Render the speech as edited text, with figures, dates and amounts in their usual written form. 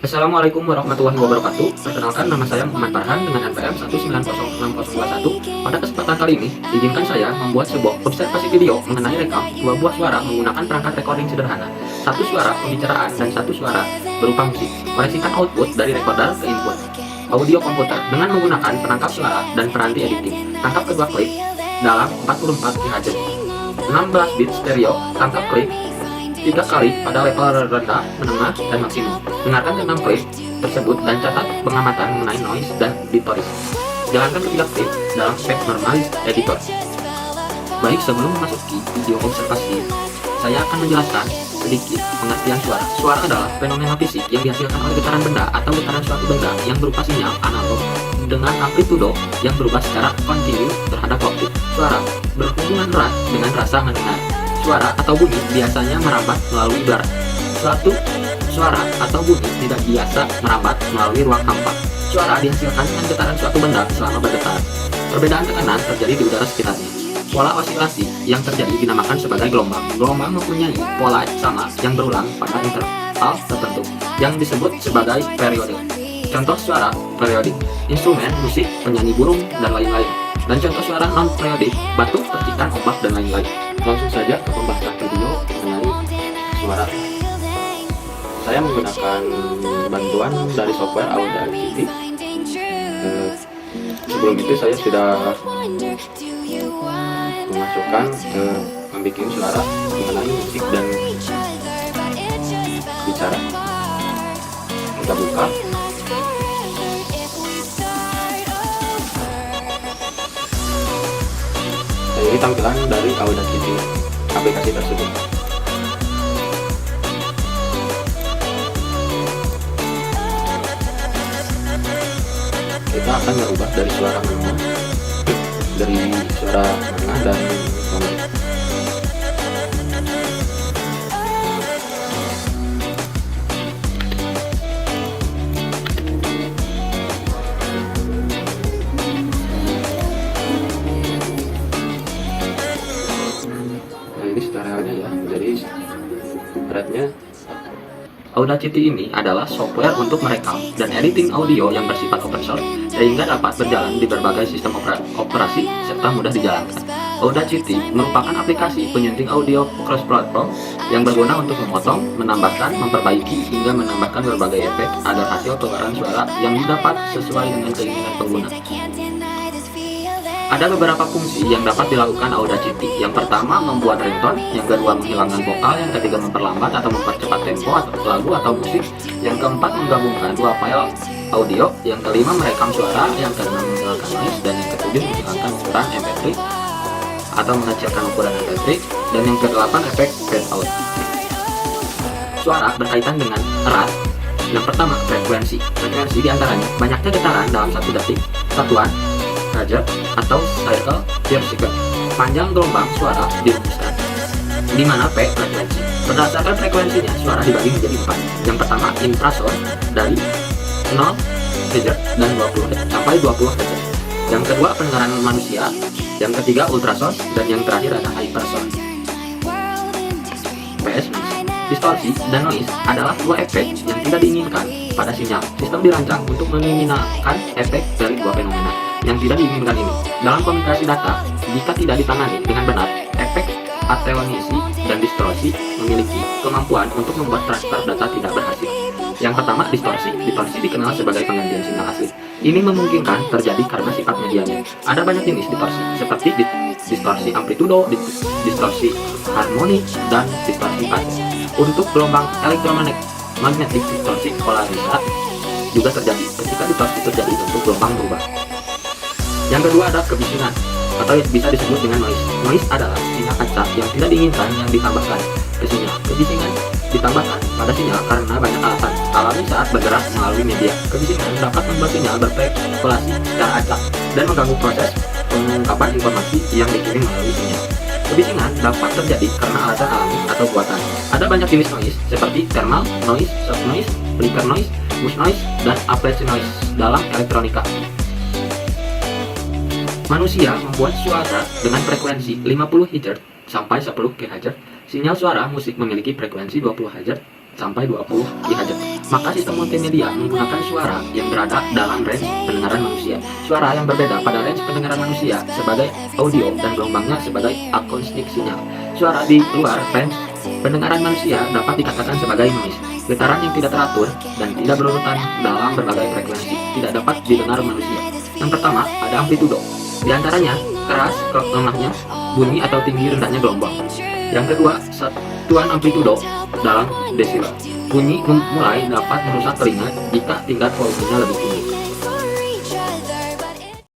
Assalamualaikum warahmatullahi wabarakatuh. Perkenalkan, nama saya Muhammad Farhan dengan NPM 1906021. Pada kesempatan kali ini, izinkan saya membuat sebuah observasi video mengenai rekam dua buah suara menggunakan perangkat recording sederhana. Satu suara pembicaraan dan satu suara berupa musik. Koneksikan output dari recorder ke input audio komputer dengan menggunakan penangkap suara dan peranti editing. Tangkap kedua klip dalam 44 kHz. 16 bit stereo, tangkap klip 3 kali pada level rendah, menengah, dan maksimum. Dengarkan ke-6 klip tersebut dan catat pengamatan mengenai noise dan ditoris. Jalankan ketiga klip dalam spek normalis editor. Baik, sebelum memasuki video observasi, saya akan menjelaskan sedikit pengertian suara. Suara adalah fenomena fisik yang dihasilkan oleh getaran benda atau getaran suatu benda yang berupa sinyal analog dengan amplitudo yang berubah secara kontinu terhadap waktu. Suara berhubungan erat dengan rasa mendengar. Suara atau bunyi biasanya merambat melalui udara. Suatu suara atau bunyi tidak biasa merambat melalui ruang hampa. Suara dihasilkan dengan getaran suatu benda selama bergetar. Perbedaan tekanan terjadi di udara sekitarnya. Pola osilasi yang terjadi dinamakan sebagai gelombang. Gelombang mempunyai pola sama yang berulang pada interval tertentu yang disebut sebagai periode. Contoh suara periodik, instrumen musik, penyanyi burung, dan lain-lain. Dan contoh suara non-periodik, batu, percikan ombak, dan lain-lain. Langsung saja ke pembahasan video mengenai suara. Saya menggunakan bantuan dari software Audacity. Sebelum itu saya sudah memasukkan membuat suara mengenai musik dan bicara. Kita buka. Ini tampilan dari Audacity aplikasi tersebut. Kita akan merubah dari suara menengah, dan tonal. Ini stereonya ya, jadi rate-nya. Audacity ini adalah software untuk merekam dan editing audio yang bersifat open source sehingga dapat berjalan di berbagai sistem operasi serta mudah dijalankan. Audacity merupakan aplikasi penyunting audio cross platform yang berguna untuk memotong, menambahkan, memperbaiki hingga menambahkan berbagai efek agar hasil keluaran suara yang didapat sesuai dengan keinginan pengguna. Ada beberapa fungsi yang dapat dilakukan Audacity. Yang pertama, membuat ringtone. Yang kedua, menghilangkan vokal. Yang ketiga, memperlambat atau mempercepat tempo atau lagu atau musik. Yang keempat, menggabungkan dua file audio. Yang kelima, merekam suara. Yang keenam, menghilangkan noise. Dan yang ketujuh, menghilangkan ukuran MP3 atau mengecilkan ukuran MP3. Dan yang kedelapan, efek fade out. Suara berkaitan dengan erat. Yang pertama, frekuensi. Frekuensi diantaranya banyaknya getaran dalam satu detik, satuan hertz atau cycle per second. Panjang gelombang suara dirumuskan, di mana P frekuensi. Berdasarkan frekuensinya, suara dibagi menjadi 4. Yang pertama, infrasound dari 0 Hz dan 20 sampai 20 Hz. Yang kedua, pendengaran manusia. Yang ketiga, ultrasound. Dan yang terakhir ada hypersound. PS, distorsi dan noise adalah dua efek yang tidak diinginkan pada sinyal. Sistem dirancang untuk mengeliminasi efek dari dua fenomena yang tidak diinginkan ini. Dalam komunikasi data, jika tidak ditangani dengan benar, efek attenuasi dan distorsi memiliki kemampuan untuk membuat transfer data tidak berhasil. Yang pertama, distorsi. Distorsi dikenal sebagai penggantian sinyal asli. Ini memungkinkan terjadi karena sifat medianya. Ada banyak jenis distorsi, seperti distorsi amplitudo, distorsi harmonik, dan distorsi fase. Untuk gelombang elektromagnetik, distorsi polarisasi juga terjadi. Ketika distorsi terjadi, bentuk gelombang berubah. Yang kedua ada kebisingan, atau bisa disebut dengan noise. Noise adalah sinyal acak yang tidak diinginkan yang ditambahkan ke sinyal. Kebisingan ditambahkan pada sinyal karena banyak alasan alami saat bergerak melalui media. Kebisingan dapat membuat sinyal berspekulasi secara acak dan mengganggu proses pengungkapan informasi yang dikirim melalui sinyal. Kebisingan dapat terjadi karena alasan alami atau buatan. Ada banyak jenis noise seperti thermal noise, soft noise, flicker noise, mush noise, dan appliance noise dalam elektronika. Manusia membuat suara dengan frekuensi 50 Hz sampai 10 kHz. Sinyal suara musik memiliki frekuensi 20 Hz sampai 20 GHz. Maka sistem multimedia menggunakan suara yang berada dalam range pendengaran manusia. Suara yang berbeda pada range pendengaran manusia sebagai audio dan gelombangnya sebagai akustik sinyal. Suara di luar range pendengaran manusia dapat dikatakan sebagai noise. Getaran yang tidak teratur dan tidak berurutan dalam berbagai frekuensi tidak dapat didengar manusia. Yang pertama, ada amplitudo. Di antaranya, keras ke lemahnya bunyi atau tinggi rendahnya gelombang. Yang kedua, satuan amplitudo dalam desibel. Bunyi mulai dapat merusak telinga jika tingkat volumenya lebih tinggi.